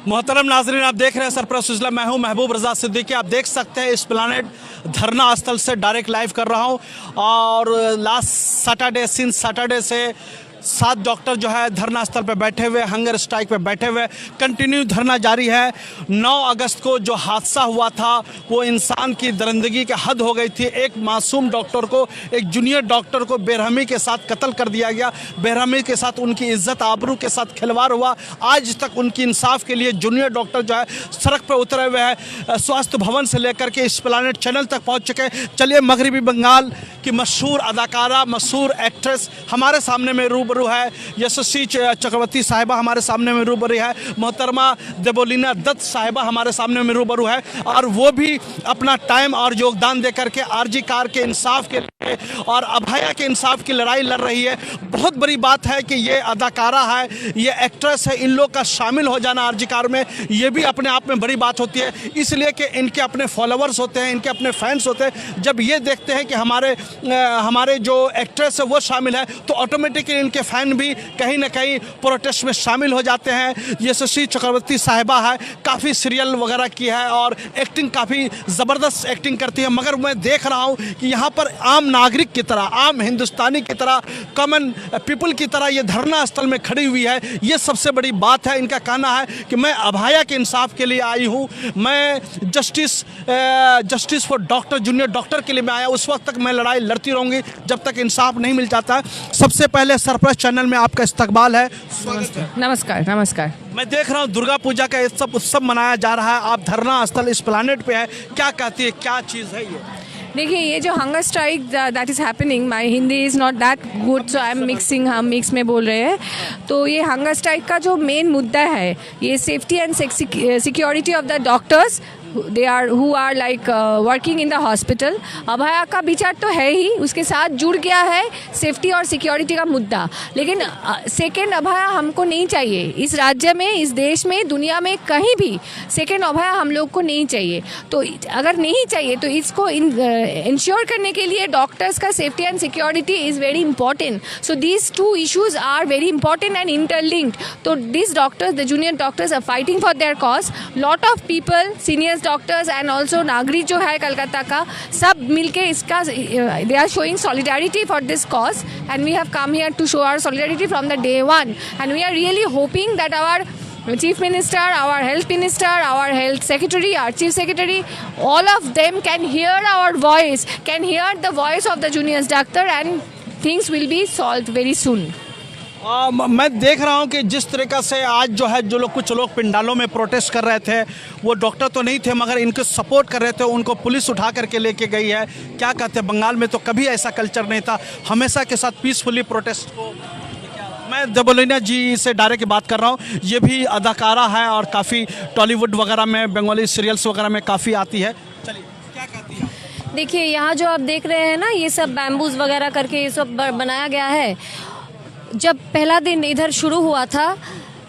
मोहतरम नाजरीन, आप देख रहे हैं सरप्रस्त सिलसिला। मैं हूं महबूब रजा सिद्दीकी। आप देख सकते हैं एस्प्लैनेड धरना स्थल से डायरेक्ट लाइव कर रहा हूं। और लास्ट सैटरडे से 7 डॉक्टर जो है धरना स्थल पे बैठे हुए, हंगर स्ट्राइक पे बैठे हुए, कंटिन्यू धरना जारी है। 9 अगस्त को जो हादसा हुआ था वो इंसान की दरिंदगी के हद हो गई थी। एक मासूम डॉक्टर को, एक जूनियर डॉक्टर को बेरहमी के साथ कत्ल कर दिया गया। बेरहमी के साथ उनकी इज्जत आबरू के साथ खिलवाड़ हुआ। आज तक उनकी इंसाफ के लिए जूनियर डॉक्टर जो है सड़क पर उतरे हुए हैं। स्वास्थ्य भवन से लेकर के एस्प्लैनेड चैनल तक पहुँच चुके हैं। चलिए, मगरबी बंगाल की मशहूर अदाकारा, मशहूर एक्ट्रेस हमारे सामने में रूबरू है। यशस्वी चक्रवर्ती साहिबा हमारे सामने में रूबरू है। मोहतरमा देवोलीना दत्त साहिबा हमारे सामने में रूबरू है। और वो भी अपना टाइम और योगदान दे करके आरजी कार के इंसाफ के लिए और अभया के इंसाफ की लड़ाई लड़ रही है। बहुत बड़ी बात है कि ये अदाकारा है, ये एक्ट्रेस है, इन लोग का शामिल हो जाना आरजी कार में ये भी अपने आप में बड़ी बात होती है। इसलिए कि इनके अपने फॉलोअर्स होते हैं, इनके अपने फैंस होते हैं। जब ये देखते हैं कि हमारे जो एक्ट्रेस है वो शामिल है तो ऑटोमेटिकली इनके फैन भी कहीं ना कहीं प्रोटेस्ट में शामिल हो जाते हैं। यशस्वी चक्रवर्ती साहिबा है, काफ़ी सीरियल वगैरह की है और एक्टिंग काफ़ी ज़बरदस्त एक्टिंग करती है। मगर मैं देख रहा हूँ कि यहाँ पर आम नागरिक की तरह, आम हिंदुस्तानी की तरह, कॉमन पीपल की तरह ये धरना स्थल में खड़ी हुई है। ये सबसे बड़ी बात है। इनका कहना है कि मैं अभया के इंसाफ के लिए आई हूँ, मैं justice for doctor, junior doctor के लिए मैं आया। उस वक्त तक मैं लड़ाई लड़ती रहूँगी जब तक इंसाफ नहीं मिल जाता। सबसे पहले सरप्रस्त चैनल में आपका इस्तकबाल है। नमस्कार। नमस्कार। मैं देख रहा हूँ दुर्गा पूजा का सब उत्सव मनाया जा रहा है। आप धरना स्थल एस्प्लैनेड पे है, क्या कहती है, क्या चीज़ है ये? देखिए, ये जो hunger strike that is happening, my Hindi is not that good, so I am mixing, हम मिक्स में बोल रहे हैं। तो ये हंगर स्ट्राइक का जो मेन मुद्दा है ये safety and security of the doctors who are like working in the hospital। अभया का विचार तो है ही, उसके साथ जुड़ गया है सेफ्टी और सिक्योरिटी का मुद्दा। लेकिन सेकेंड अभया हमको नहीं चाहिए इस राज्य में, इस देश में, दुनिया में कहीं भी। सेकेंड अभया हम लोग को नहीं चाहिए। तो अगर नहीं चाहिए तो इसको इंश्योर करने के लिए डॉक्टर्स का safety and security is very important. So these 2 issues are very important and interlinked. तो this doctors, the junior doctors are fighting for their cause. Lot of people, seniors doctors and also नागरिक जो है कलकत्ता का, सब मिलके इसका they are showing solidarity for this cause and we have come here to show our solidarity from the day 1 and we are really hoping that our Chief Minister, our Health Minister, our Health Secretary, our Chief Secretary, all of them can hear our voice, can hear the voice of the junior doctor and things will be solved very soon. मैं देख रहा हूं कि जिस तरीक़ा से आज जो है कुछ लोग पिंडालों में प्रोटेस्ट कर रहे थे, वो डॉक्टर तो नहीं थे मगर इनको सपोर्ट कर रहे थे, उनको पुलिस उठा करके लेके गई है। क्या कहते हैं, बंगाल में तो कभी ऐसा कल्चर नहीं था, हमेशा के साथ पीसफुली प्रोटेस्ट को। मैं देवोलीना जी से डायरेक्ट बात कर रहा हूँ। ये भी अदाकारा है और काफ़ी टॉलीवुड वगैरह में, बंगाली सीरियल्स वगैरह में काफ़ी आती है। चलिए, क्या कहती है? देखिए, यहाँ जो आप देख रहे हैं ना, ये सब बैम्बूज वगैरह करके ये सब बनाया गया है। जब पहला दिन इधर शुरू हुआ था,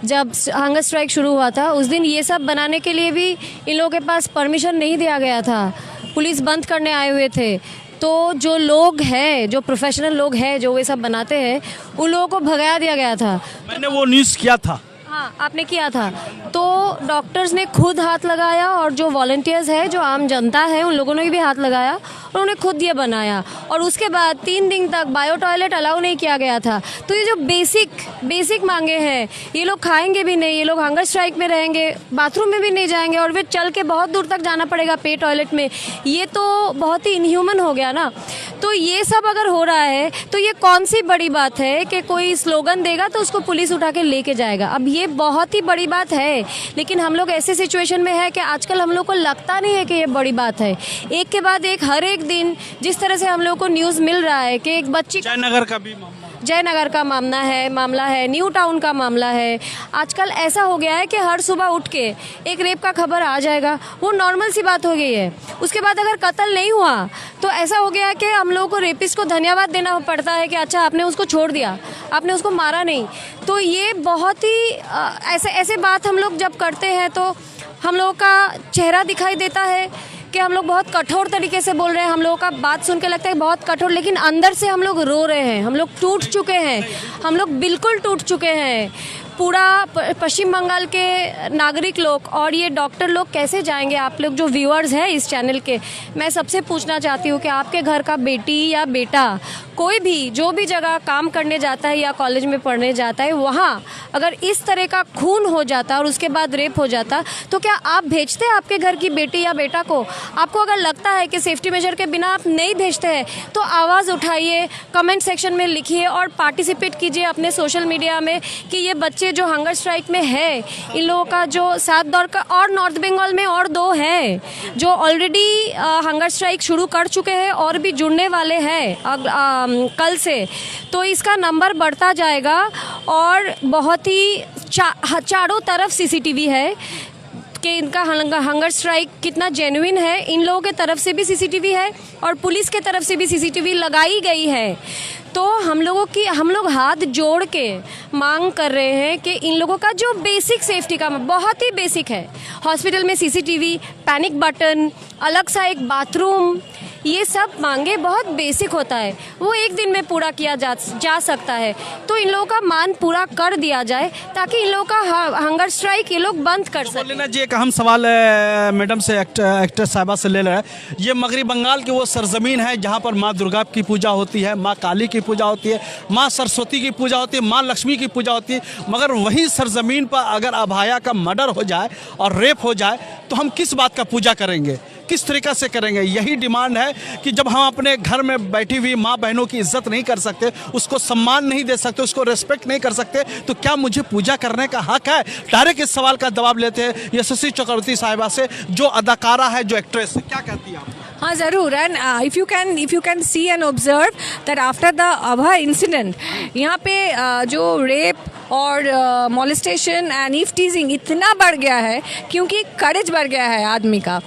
जब हंगर स्ट्राइक शुरू हुआ था, उस दिन ये सब बनाने के लिए भी इन लोगों के पास परमिशन नहीं दिया गया था। पुलिस बंद करने आए हुए थे। तो जो लोग हैं, जो प्रोफेशनल लोग हैं, जो वे सब बनाते हैं, उन लोगों को भगाया दिया गया था। मैंने वो न्यूज़ किया था। हाँ, आपने किया था। तो डॉक्टर्स ने खुद हाथ लगाया और जो वॉलंटियर्स है, जो आम जनता है, उन लोगों ने भी हाथ लगाया और उन्हें खुद ये बनाया। और उसके बाद 3 दिन तक बायो टॉयलेट अलाउ नहीं किया गया था। तो ये जो बेसिक मांगे हैं, ये लोग खाएंगे भी नहीं, ये लोग हंगर स्ट्राइक में रहेंगे, बाथरूम में भी नहीं जाएंगे और फिर चल के बहुत दूर तक जाना पड़ेगा पे टॉयलेट में। ये तो बहुत ही इनह्यूमन हो गया ना। तो ये सब अगर हो रहा है तो ये कौन सी बड़ी बात है कि कोई स्लोगन देगा तो उसको पुलिस उठा के लेके जाएगा। अब ये बहुत ही बड़ी बात है, लेकिन हम लोग ऐसे सिचुएशन में है कि आजकल हम लोग को लगता नहीं है कि ये बड़ी बात है। एक के बाद एक हर एक दिन जिस तरह से हम लोग को न्यूज़ मिल रहा है कि एक बच्ची, जयनगर का मामला है, न्यू टाउन का मामला है। आजकल ऐसा हो गया है कि हर सुबह उठ के एक रेप का खबर आ जाएगा, वो नॉर्मल सी बात हो गई है। उसके बाद अगर कत्ल नहीं हुआ तो ऐसा हो गया है कि हम लोगों को रेपिस्ट को धन्यवाद देना पड़ता है कि अच्छा, आपने उसको छोड़ दिया, आपने उसको मारा नहीं। तो ये बहुत ही ऐसे बात हम लोग जब करते हैं तो हम लोगों का चेहरा दिखाई देता है कि हम लोग बहुत कठोर तरीके से बोल रहे हैं। हम लोगों का बात सुन के लगता है बहुत कठोर, लेकिन अंदर से हम लोग रो रहे हैं, हम लोग टूट चुके हैं, हम लोग बिल्कुल टूट चुके हैं। पूरा पश्चिम बंगाल के नागरिक लोग और ये डॉक्टर लोग कैसे जाएंगे? आप लोग जो व्यूअर्स हैं इस चैनल के, मैं सबसे पूछना चाहती हूँ कि आपके घर का बेटी या बेटा कोई भी जो भी जगह काम करने जाता है या कॉलेज में पढ़ने जाता है, वहाँ अगर इस तरह का खून हो जाता और उसके बाद रेप हो जाता, तो क्या आप भेजते आपके घर की बेटी या बेटा को? आपको अगर लगता है कि सेफ्टी मेजर के बिना आप नहीं भेजते हैं तो आवाज़ उठाइए, कमेंट सेक्शन में लिखिए और पार्टिसिपेट कीजिए अपने सोशल मीडिया में कि ये बच्चे जो हंगर स्ट्राइक में है, इन लोगों का जो साथ दौर का, और नॉर्थ बंगाल में और 2 हैं जो ऑलरेडी हंगर स्ट्राइक शुरू कर चुके हैं और भी जुड़ने वाले हैं कल से। तो इसका नंबर बढ़ता जाएगा और बहुत ही चारों तरफ सीसीटीवी है कि इनका हंगर स्ट्राइक कितना जेन्युइन है। इन लोगों के तरफ से भी सीसीटीवी है और पुलिस के तरफ से भी सीसीटीवी लगाई गई है। तो हम लोग हाथ जोड़ के मांग कर रहे हैं कि इन लोगों का जो बेसिक सेफ्टी का बहुत ही बेसिक है, हॉस्पिटल में सीसीटीवी, पैनिक बटन, अलग सा एक बाथरूम, ये सब मांगे बहुत बेसिक होता है, वो एक दिन में पूरा किया जा सकता है। तो इन लोगों का मान पूरा कर दिया जाए ताकि इन लोगों का हंगर स्ट्राइक ये लोग बंद कर सकें। लेना जी, एक अहम सवाल मैडम से, एक्टर साहिबा से ले रहा है। ये मगरी बंगाल की वो सरजमीन है जहाँ पर माँ दुर्गा की पूजा होती है, माँ काली की पूजा होती है, माँ सरस्वती की पूजा होती है, माँ लक्ष्मी की पूजा होती है। मगर वही सरजमीन पर अगर अभाया का मर्डर हो जाए और रेप हो जाए तो हम किस बात का पूजा करेंगे, किस तरीक़ा से करेंगे? यही डिमांड है कि जब हम अपने घर में बैठी हुई माँ बहनों की इज्जत नहीं कर सकते, उसको सम्मान नहीं दे सकते, उसको रेस्पेक्ट नहीं कर सकते, तो क्या मुझे पूजा करने का हक है? डायरेक्ट इस सवाल का जवाब लेते हैं यशस्वी चक्रवर्ती साहिबा से, जो अदाकारा है, जो एक्ट्रेस है। क्या कहती है आप? हाँ ज़रूर। And if you can see and observe that after the अभा इंसिडेंट, यहाँ पे जो रेप और मॉलेस्टेशन एंड ईव टीजिंग इतना बढ़ गया है क्योंकि करेज बढ़ गया है आदमी का।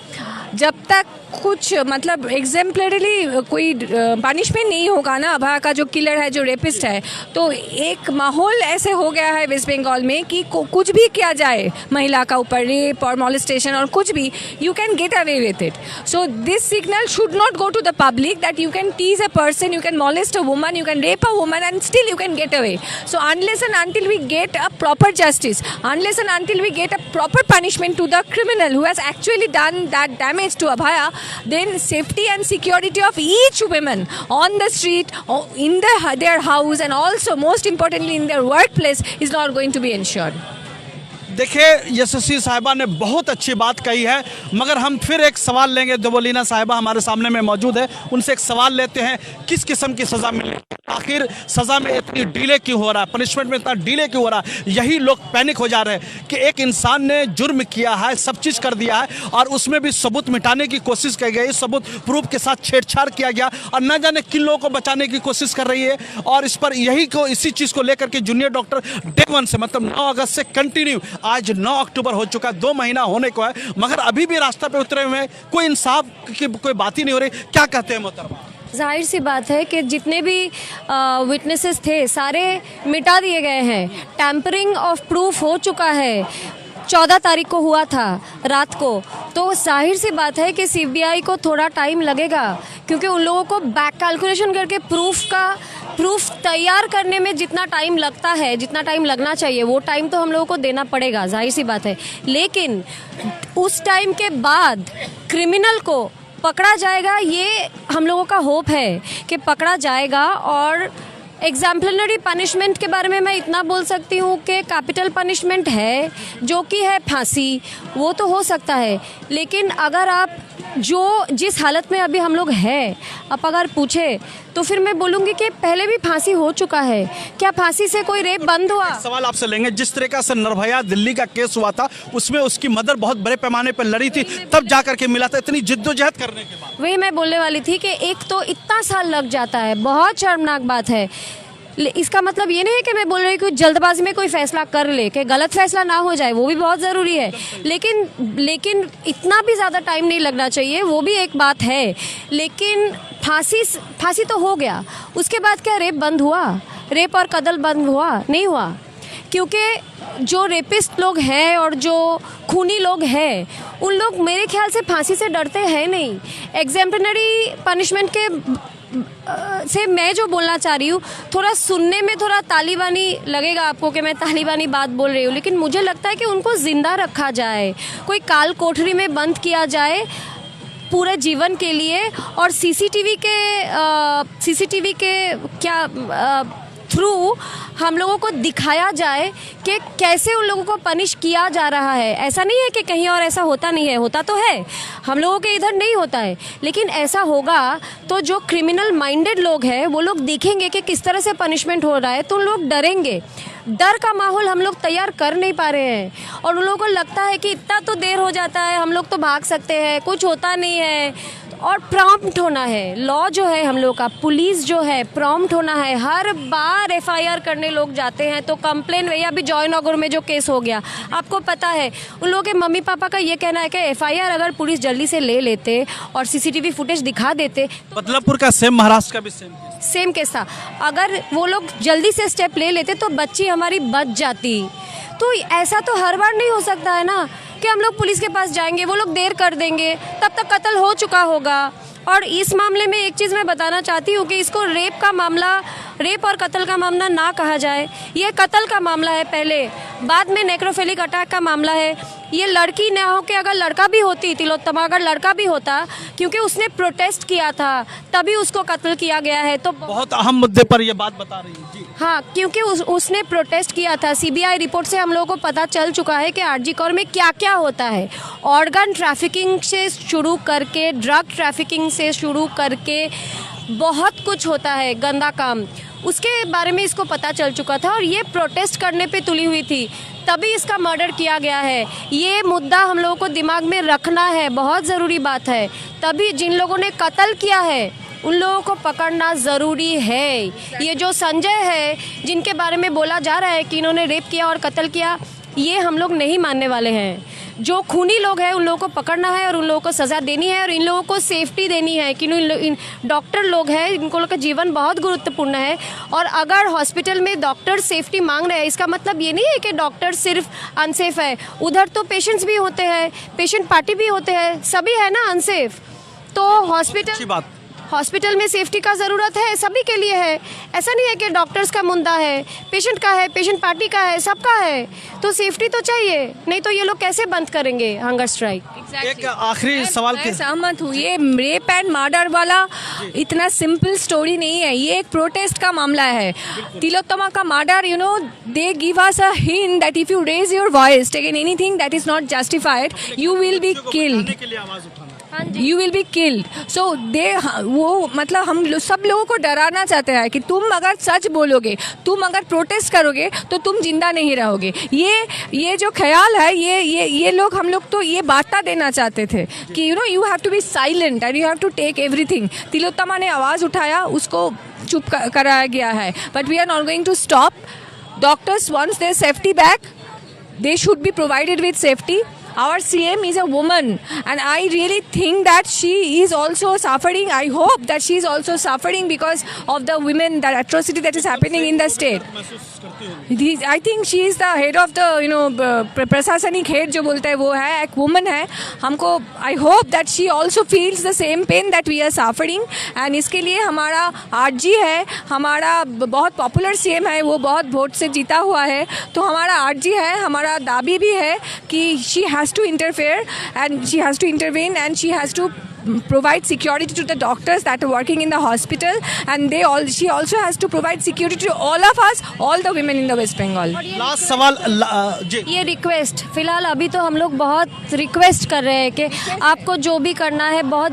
जब तक कुछ मतलब एग्जेम्पलरीली कोई पनिशमेंट नहीं होगा ना अभा का जो किलर है, जो रेपिस्ट है, तो एक माहौल ऐसे हो गया है वेस्ट बंगाल में कि कुछ भी किया जाए महिला का ऊपर, रेप और मॉलेस्टेशन और कुछ भी, you can get away with it. So this signal should not go to the public that you can tease a person, you can molest a woman, you can rape a woman and still you can get away. So unless and until we get a proper justice, unless and until we get a proper punishment to the criminal who has actually done that damage to Abhaya, then safety and security of each woman on the street, in their house, and also most importantly in their workplace is not going to be ensured. देखिए, यशस्वी साहिबा ने बहुत अच्छी बात कही है, मगर हम फिर एक सवाल लेंगे। देवोलीना साहिबा हमारे सामने में मौजूद है, उनसे एक सवाल लेते हैं, किस किस्म की सज़ा मिले? आखिर सज़ा में इतनी डिले क्यों हो रहा है, पनिशमेंट में इतना डिले क्यों हो रहा है? यही लोग पैनिक हो जा रहे हैं कि एक इंसान ने जुर्म किया है, सब चीज़ कर दिया है और उसमें भी सबूत मिटाने की कोशिश की गई, सबूत प्रूफ के साथ छेड़छाड़ किया गया और न जाने किन लोगों को बचाने की कोशिश कर रही है। और इस पर इसी चीज़ को लेकर के जूनियर डॉक्टर डे 1 से, मतलब 9 अगस्त से कंटिन्यू, आज 9 अक्टूबर हो चुका, 2 महीना होने को है, मगर अभी भी रास्ता पे उतरे हुए हैं, कोई इंसाफ की कोई बात ही नहीं हो रही। क्या कहते हैं मोहतरमा? जाहिर सी बात है कि जितने भी विटनेसेस थे सारे मिटा दिए गए हैं। टैम्परिंग ऑफ प्रूफ हो चुका है, 14 तारीख को हुआ था रात को। तो जाहिर सी बात है कि सीबीआई को थोड़ा टाइम लगेगा क्योंकि उन लोगों को बैक कैलकुलेशन करके प्रूफ तैयार करने में जितना टाइम लगता है, जितना टाइम लगना चाहिए, वो टाइम तो हम लोगों को देना पड़ेगा, जाहिर सी बात है। लेकिन उस टाइम के बाद क्रिमिनल को पकड़ा जाएगा, ये हम लोगों का होप है कि पकड़ा जाएगा। और एग्जाम्पलरी पनिशमेंट के बारे में मैं इतना बोल सकती हूँ कि कैपिटल पनिशमेंट है जो कि है फांसी, वो तो हो सकता है। लेकिन अगर आप जिस हालत में अभी हम लोग हैं, आप अगर पूछे तो फिर मैं बोलूँगी कि पहले भी फांसी हो चुका है। क्या फांसी से कोई रेप बंद हुआ? सवाल आपसे लेंगे, जिस तरीके से निर्भया दिल्ली का केस हुआ था, उसमें उसकी मदर बहुत बड़े पैमाने पर लड़ी थी, तब जा करके मिला था, इतनी जिद्दोजहद करने के बाद। वही मैं बोलने वाली थी कि एक तो इतना साल लग जाता है, बहुत शर्मनाक बात है। इसका मतलब ये नहीं है कि मैं बोल रही हूँ कि जल्दबाजी में कोई फैसला कर ले, कि गलत फैसला ना हो जाए, वो भी बहुत ज़रूरी है। लेकिन इतना भी ज़्यादा टाइम नहीं लगना चाहिए, वो भी एक बात है। लेकिन फांसी तो हो गया, उसके बाद क्या रेप बंद हुआ? रेप और कत्ल बंद हुआ? नहीं हुआ, क्योंकि जो रेपिस्ट लोग हैं और जो खूनी लोग हैं, उन लोग मेरे ख्याल से फांसी से डरते हैं नहीं। एग्जेम्पलरी पनिशमेंट के से मैं जो बोलना चाह रही हूँ, थोड़ा सुनने में थोड़ा तालिबानी लगेगा आपको कि मैं तालिबानी बात बोल रही हूँ, लेकिन मुझे लगता है कि उनको ज़िंदा रखा जाए, कोई काल कोठरी में बंद किया जाए पूरे जीवन के लिए, और सीसीटीवी के क्या थ्रू हम लोगों को दिखाया जाए कि कैसे उन लोगों को पनिश किया जा रहा है। ऐसा नहीं है कि कहीं और ऐसा होता नहीं है, होता तो है, हम लोगों के इधर नहीं होता है, लेकिन ऐसा होगा तो जो क्रिमिनल माइंडेड लोग हैं वो लोग देखेंगे कि किस तरह से पनिशमेंट हो रहा है, तो उन लोग डरेंगे। डर का माहौल हम लोग तैयार कर नहीं पा रहे हैं, और उन लोगों को लगता है कि इतना तो देर हो जाता है, हम लोग तो भाग सकते हैं, कुछ होता नहीं है। और प्रॉम्प्ट होना है, लॉ जो है हम लोग का, पुलिस जो है प्रॉम्प्ट होना है। हर बार एफआईआर करने लोग जाते हैं तो कंप्लेन, वही अभी जॉयनगर में जो केस हो गया आपको पता है, उन लोगों के मम्मी पापा का ये कहना है कि एफआईआर अगर पुलिस जल्दी से ले लेते और सीसीटीवी फुटेज दिखा देते। बदलापुर का सेम, महाराष्ट्र का भी सेम केस था, अगर वो लोग जल्दी से स्टेप ले लेते तो बच्ची हमारी बच जाती। तो ऐसा तो हर बार नहीं हो सकता है ना कि हम लोग पुलिस के पास जाएंगे, वो लोग देर कर देंगे, तब तक कत्ल हो चुका होगा। और इस मामले में एक चीज़ मैं बताना चाहती हूँ कि इसको रेप और कत्ल का मामला ना कहा जाए। ये कत्ल का मामला है पहले, बाद में नेक्रोफिलिक अटैक का मामला है। ये लड़की ना हो के अगर लड़का भी होती, तिलोत्तमा अगर लड़का भी होता, क्योंकि उसने प्रोटेस्ट किया था तभी उसको कत्ल किया गया है। तो बहुत अहम मुद्दे पर ये बात बता रही है जी। हाँ, क्योंकि उसने प्रोटेस्ट किया था। सीबीआई रिपोर्ट से हम लोगों को पता चल चुका है कि आरजी कौर में क्या क्या होता है। ऑर्गन ट्रैफिकिंग से शुरू करके, ड्रग ट्रैफिकिंग से शुरू करके बहुत कुछ होता है गंदा काम, उसके बारे में इसको पता चल चुका था। और ये प्रोटेस्ट करने पे तुली हुई थी, तभी इसका मर्डर किया गया है। ये मुद्दा हम लोगों को दिमाग में रखना है, बहुत ज़रूरी बात है। तभी जिन लोगों ने कत्ल किया है उन लोगों को पकड़ना ज़रूरी है। ये जो संजय है, जिनके बारे में बोला जा रहा है कि इन्होंने रेप किया और कत्ल किया, ये हम लोग नहीं मानने वाले हैं। जो खूनी लोग हैं उन लोगों को पकड़ना है और उन लोगों को सज़ा देनी है, और इन लोगों को सेफ्टी देनी है कि इन डॉक्टर लोग हैं, इनको लोग का जीवन बहुत गुरुत्वपूर्ण है। और अगर हॉस्पिटल में डॉक्टर सेफ्टी मांग रहे हैं, इसका मतलब ये नहीं है कि डॉक्टर सिर्फ अनसेफ है, उधर तो पेशेंट्स भी होते हैं, पेशेंट पार्टी भी होते हैं, सभी है ना अनसेफ। तो हॉस्पिटल में सेफ्टी का ज़रूरत है, सभी के लिए है। ऐसा नहीं है कि डॉक्टर्स का मुद्दा है, पेशेंट का है, पेशेंट पार्टी का है, सबका है। तो सेफ्टी तो चाहिए, नहीं तो ये लोग कैसे बंद करेंगे हंगर स्ट्राइक। एक आखिरी सवाल मैं सहमत हूँ, ये रेप एंड मर्डर वाला इतना सिंपल स्टोरी नहीं है, ये एक प्रोटेस्ट का मामला है। तिलोत्तमा का murder, you know, they give us a hint that if you raise your voice take anything that is not justified, you will be killed, you will be killed. So वो मतलब हम सब लोगों को डराना चाहते हैं कि तुम अगर सच बोलोगे, तुम अगर प्रोटेस्ट करोगे तो तुम जिंदा नहीं रहोगे। ये जो ख्याल है, ये लोग, हम लोग तो ये बार्ता देना चाहते थे कि you have to be silent and you have to take everything. Tilottama ने आवाज़ उठाया, उसको चुप कराया गया है, but we are not going to stop. Doctors wants their safety back, they should be provided with safety. Our CM is a woman and I really think that she is also suffering. I hope that she is also suffering because of the women, that atrocity that is happening in the state. I think she is the head of the प्रशासनिक head जो बोलते हैं वो है, एक woman है। हमको I hope that she also feels the same pain that we are suffering, and इसके लिए हमारा आरजी है, हमारा बहुत पॉपुलर CM है, वो बहुत वोट से जीता हुआ है, तो हमारा आरजी है, हमारा दाबी भी है कि she has to interfere and she has to intervene and she has to provide security to the doctors that are working in the hospital, and she also has to provide security to all of us, all the women in the West Bengal. Last सवाल जी। ये request फिलहाल अभी तो हम लोग बहुत request कर रहे हैं कि आपको जो भी करना है बहुत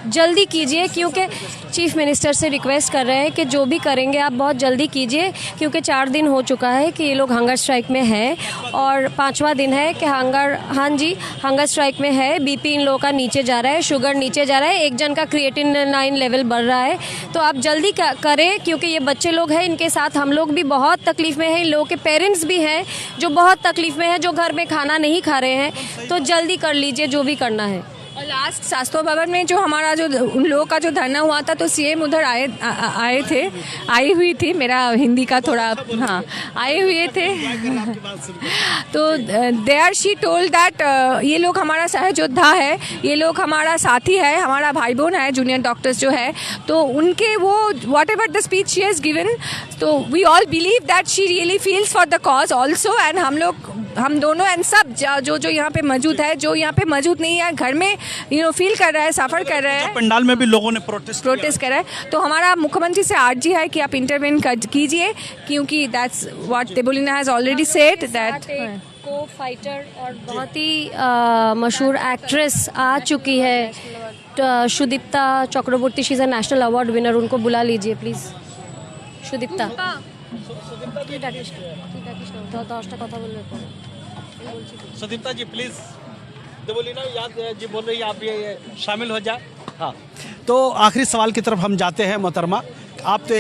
जल्दी कीजिए, क्योंकि चीफ मिनिस्टर से रिक्वेस्ट कर रहे हैं कि जो भी करेंगे आप बहुत जल्दी कीजिए, क्योंकि 4 दिन हो चुका है कि ये लोग हंगर स्ट्राइक में हैं और 5वां दिन है कि हंगर स्ट्राइक में है। बीपी इन लोगों का नीचे जा रहा है, शुगर नीचे जा रहा है, एक जन का क्रिएटिनिन लेवल बढ़ रहा है। तो आप जल्दी करें, क्योंकि ये बच्चे लोग हैं, इनके साथ हम लोग भी बहुत तकलीफ़ में हैं, इन लोगों के पेरेंट्स भी हैं जो बहुत तकलीफ़ में हैं, जो घर में खाना नहीं खा रहे हैं। तो जल्दी कर लीजिए जो भी करना है। और लास्ट शास्त्रों भवन में जो हमारा जो उन लोगों का जो धरना हुआ था तो सीएम उधर आई हुई थी। मेरा हिंदी का थोड़ा हाँ आए हुए थे तो देयर शी टोल्ड दैट ये लोग हमारा सहयोद्धा है, ये लोग हमारा साथी है, हमारा भाई बहन है जूनियर डॉक्टर्स जो है। तो उनके वो whatever the speech she has given, तो we all believe that she really feels for the cause also. And हम दोनों एंड सब जो यहाँ पे मौजूद है, जो यहाँ पे मौजूद नहीं है घर में फील कर रहा है, सफ़र कर रहा है। पंडाल में भी लोगों ने प्रोटेस्ट कर रहा है। तो हमारा मुख्यमंत्री से आर्जी है कि आप इंटरवेन कीजिए, क्योंकि that's what Debolina has already said that को फाइटर और बहुत ही मशहूर एक्ट्रेस आ चुकी है Sudipta Chakraborty, she is a national award winner, उनको बुला लीजिए प्लीज़। सुदीप्ता सुदीप्ता जी प्लीज, देबोलीना याद जी बोल रही है, आप ये शामिल हो जाए। हाँ, तो आखिरी सवाल की तरफ हम जाते हैं मोहतरमा। आप तो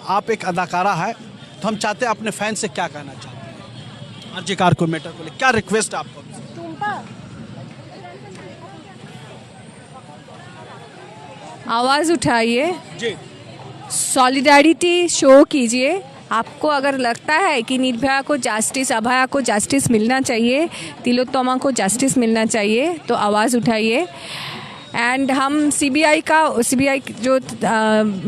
आप एक अदाकारा है, तो हम चाहते हैं अपने फैन से क्या कहना चाहते हैं आरजी कार को मैटर को लेकर, क्या रिक्वेस्ट है आपको? आवाज़ उठाइए जी, सॉलिडारिटी शो कीजिए। आपको अगर लगता है कि निर्भया को जस्टिस, अभया को जस्टिस मिलना चाहिए, तिलोत्तमा को जस्टिस मिलना चाहिए, तो आवाज़ उठाइए। एंड हम सीबीआई जो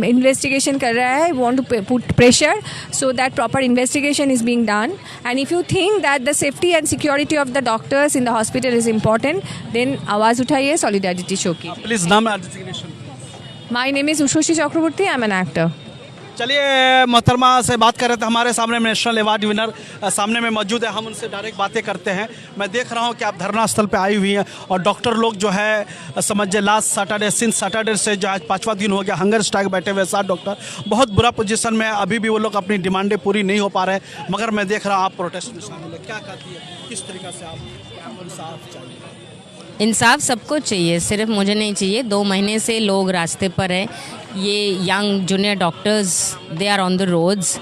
इन्वेस्टिगेशन कर रहा है, want to put pressure so that proper investigation is being done. And if you think that the safety and security of the doctors in the hospital is important, then आवाज़ उठाइए, solidarity show की। Please नाम और designation. My name is Ushoshi Chakraborty, I am an actor. चलिए मोहतरमा से बात कर रहे थे, हमारे सामने नेशनल अवार्ड विनर सामने में मौजूद है, हम उनसे डायरेक्ट बातें करते हैं। मैं देख रहा हूं कि आप धरना स्थल पे आई हुई हैं और डॉक्टर लोग जो है समझिए लास्ट सैटरडे सैटरडे से जो आज 5वां दिन हो गया हंगर स्ट्राइक बैठे हुए 7 डॉक्टर बहुत बुरा पोजीशन में, अभी भी वो लोग अपनी डिमांडें पूरी नहीं हो पा रहे, मगर मैं देख रहा हूँ आप प्रोटेस्ट में शामिल है। क्या कहती है, किस तरीके से आप इंसाफ चाहिए? इंसाफ सबको चाहिए, सिर्फ मुझे नहीं चाहिए। 2 महीने से लोग रास्ते पर हैं, ये young junior doctors, they are on the roads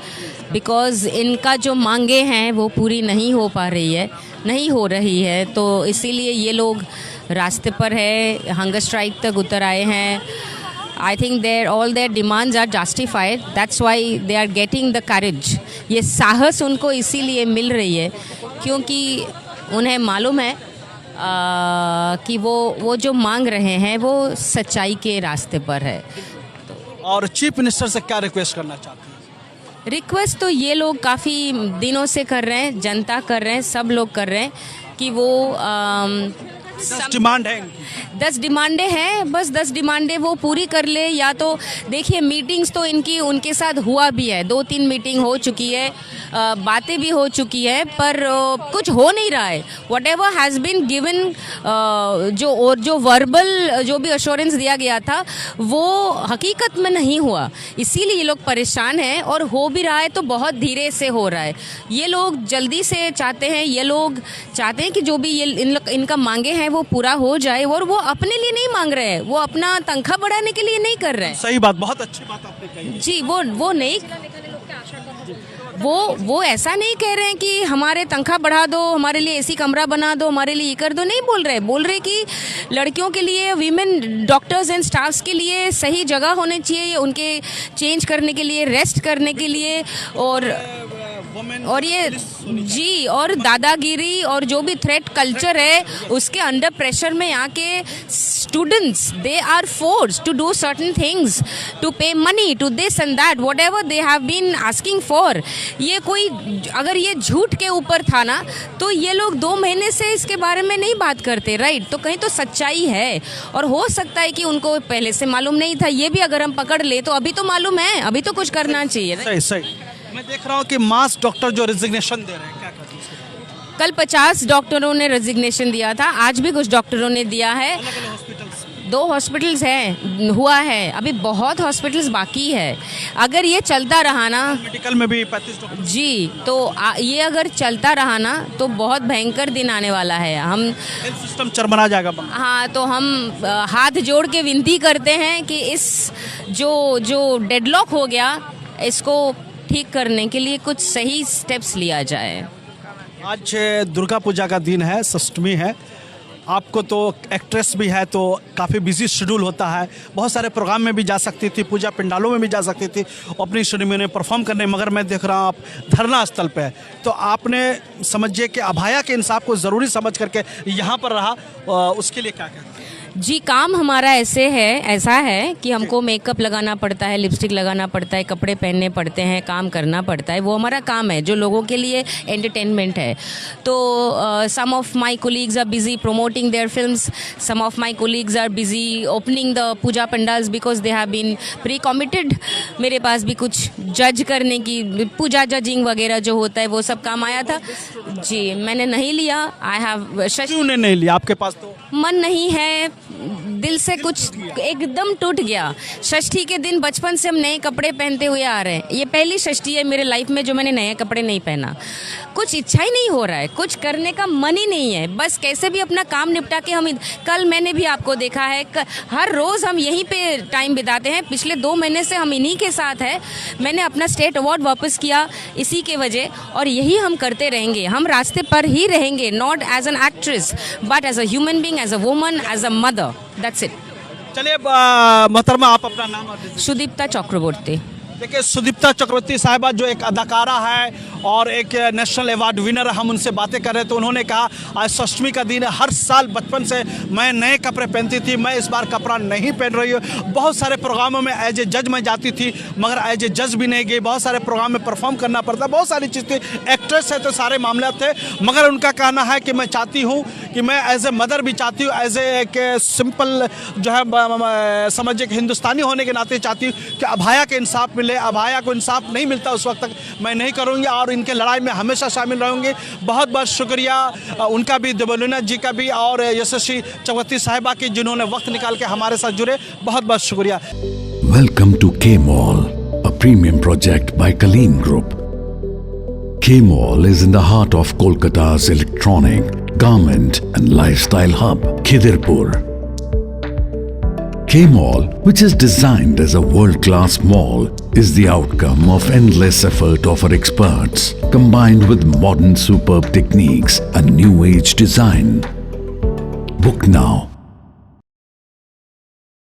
because इनका जो मांगे हैं वो पूरी नहीं हो रही है, तो इसीलिए ये लोग रास्ते पर है, हंगर स्ट्राइक तक उतर आए हैं। I think all their demands are justified. That's why they are getting the courage. ये साहस उनको इसीलिए मिल रही है क्योंकि उन्हें मालूम है कि वो जो मांग रहे हैं वो सच्चाई के रास्ते पर है। और चीफ मिनिस्टर से क्या रिक्वेस्ट करना चाहते हैं? रिक्वेस्ट तो ये लोग काफ़ी दिनों से कर रहे हैं, जनता कर रहे हैं, सब लोग कर रहे हैं कि वो 10 डिमांड है, 10 डिमांडें हैं, बस 10 डिमांडें वो पूरी कर ले। या तो देखिए मीटिंग्स तो इनकी उनके साथ हुआ भी है, 2-3 मीटिंग हो चुकी है, बातें भी हो चुकी है, पर कुछ हो नहीं रहा है। What ever has been given, जो वर्बल जो भी अश्योरेंस दिया गया था वो हकीकत में नहीं हुआ, इसीलिए ये लोग परेशान हैं। और हो भी रहा है तो बहुत धीरे से हो रहा है। ये लोग जल्दी से चाहते हैं, ये लोग चाहते हैं कि जो भी ये इनका मांगे हैं वो पूरा हो जाए, और वो अपने लिए नहीं मांग रहे हैं, वो अपना तनख्वाह बढ़ाने के लिए नहीं कर रहे हैं। सही बात, बहुत अच्छी बात आपने कही जी। वो नहीं, वो ऐसा नहीं कह रहे हैं कि हमारे तनख्वाह बढ़ा दो, हमारे लिए एसी कमरा बना दो, हमारे लिए ये कर दो, नहीं बोल रहे कि लड़कियों के लिए, वीमेन डॉक्टर्स एंड स्टाफ्स के लिए सही जगह होने चाहिए, उनके चेंज करने के लिए, रेस्ट करने के लिए, और ये जी, और दादागिरी और जो भी थ्रेट कल्चर है उसके अंडर प्रेशर में आके students they are forced to do certain things, to pay money to this and that, whatever they have been asking for. ये कोई अगर ये झूठ के ऊपर था ना तो ये लोग 2 महीने से इसके बारे में नहीं बात करते, राइट? तो कहीं तो सच्चाई है, और हो सकता है कि उनको पहले से मालूम नहीं था। ये भी अगर हम पकड़ ले तो अभी तो मालूम है, अभी तो कुछ करना चाहिए। सही। मैं देख रहा हूँ कि मास डॉक्टर जो रेजिग्नेशन दे रहे हैं, क्या कहते हैं? कल 50 डॉक्टरों ने रेजिग्नेशन दिया था, आज भी कुछ डॉक्टरों ने दिया है। 2 हॉस्पिटल्स हैं, हुआ है, अभी बहुत हॉस्पिटल्स बाकी है। अगर ये चलता रहा ना, मेडिकल में भी 35 डॉक्टर जी, तो ये अगर चलता रहा ना तो बहुत भयंकर दिन आने वाला है। हम हेल्थ सिस्टम चरमरा जाएगा। हाँ, तो हम हाथ जोड़ के विनती करते हैं कि इस जो डेडलॉक हो गया इसको ठीक करने के लिए कुछ सही स्टेप्स लिया जाए। आज दुर्गा पूजा का दिन है, षष्ठमी है। आपको तो एक्ट्रेस भी है तो काफ़ी बिजी शेड्यूल होता है, बहुत सारे प्रोग्राम में भी जा सकती थी, पूजा पंडालों में भी जा सकती थी अपनी श्रेणी में परफॉर्म करने, मगर मैं देख रहा हूँ आप धरना स्थल पे है। तो आपने समझिए कि अभाया के इंसाफ को ज़रूरी समझ करके यहाँ पर रहा, उसके लिए क्या कहते हैं? जी, काम हमारा ऐसा है कि हमको मेकअप लगाना पड़ता है, लिपस्टिक लगाना पड़ता है, कपड़े पहनने पड़ते हैं, काम करना पड़ता है, वो हमारा काम है जो लोगों के लिए एंटरटेनमेंट है। तो some of my colleagues are busy promoting their films, some of my colleagues are busy opening the puja pandals because they have been pre committed. मेरे पास भी कुछ जज करने की, पूजा जजिंग वगैरह जो होता है वो सब काम आया था। जी, मैंने नहीं लिया। आई हैव क्यों नहीं लिया? आपके पास तो मन नहीं है, दिल से कुछ एकदम टूट गया। षष्ठी के दिन बचपन से हम नए कपड़े पहनते हुए आ रहे हैं, ये पहली षष्ठी है मेरे लाइफ में जो मैंने नए कपड़े नहीं पहना। कुछ इच्छा ही नहीं हो रहा है, कुछ करने का मन ही नहीं है, बस कैसे भी अपना काम निपटा के हम कल मैंने भी आपको देखा है, हर रोज़ हम यहीं पे टाइम बिताते हैं। पिछले 2 महीने से हम इन्हीं के साथ है। मैंने अपना स्टेट अवार्ड वापस किया इसी के वजह, और यही हम करते रहेंगे। हम रास्ते पर ही रहेंगे, not as an actress but as a human being, as a woman, as a mother. That's it. चलिए मोहतरमा आप अपना नाम और दीजिए। सुदीप्ता चक्रवर्ती। देखिए सुदीप्ता चक्रवर्ती साहिबा जो एक अदाकारा है और एक नेशनल अवार्ड विनर, हम उनसे बातें कर रहे थे। उन्होंने कहा आज षष्ठी का दिन है, हर साल बचपन से मैं नए कपड़े पहनती थी, मैं इस बार कपड़ा नहीं पहन रही हूँ। बहुत सारे प्रोग्रामों में एज ए जज मैं जाती थी, मगर एज ए जज भी नहीं गई। बहुत सारे प्रोग्राम में परफॉर्म करना पड़ता, बहुत सारी चीज़ थी। एक्ट्रेस है तो सारे मामले थे, मगर उनका कहना है कि मैं चाहती हूँ कि मैं एज ए मदर भी चाहती हूँ, एज ए एक सिंपल जो है समझिए कि हिंदुस्तानी होने के नाते चाहती हूँ कि अभाया के इंसाफ मिले। अभाया को इंसाफ नहीं मिलता उस वक्त तक मैं नहीं करूँगी और इनके लड़ाई में हमेशा शामिल रहूँगी। बहुत बहुत शुक्रिया उनका भी, देवलुना जी का भी और यशस्वी चक्रवर्ती साहिबा की, जिन्होंने वक्त निकाल के हमारे साथ जुड़े। बहुत बहुत शुक्रिया। Welcome to K-Mall, a premium project by Kaleen Group. K-Mall is in the heart of Kolkata's electronic, garment and lifestyle hub, Khidirpur. K-Mall, which is designed as a world-class mall, is the outcome of endless effort of our experts, combined with modern superb techniques and new age design. Book now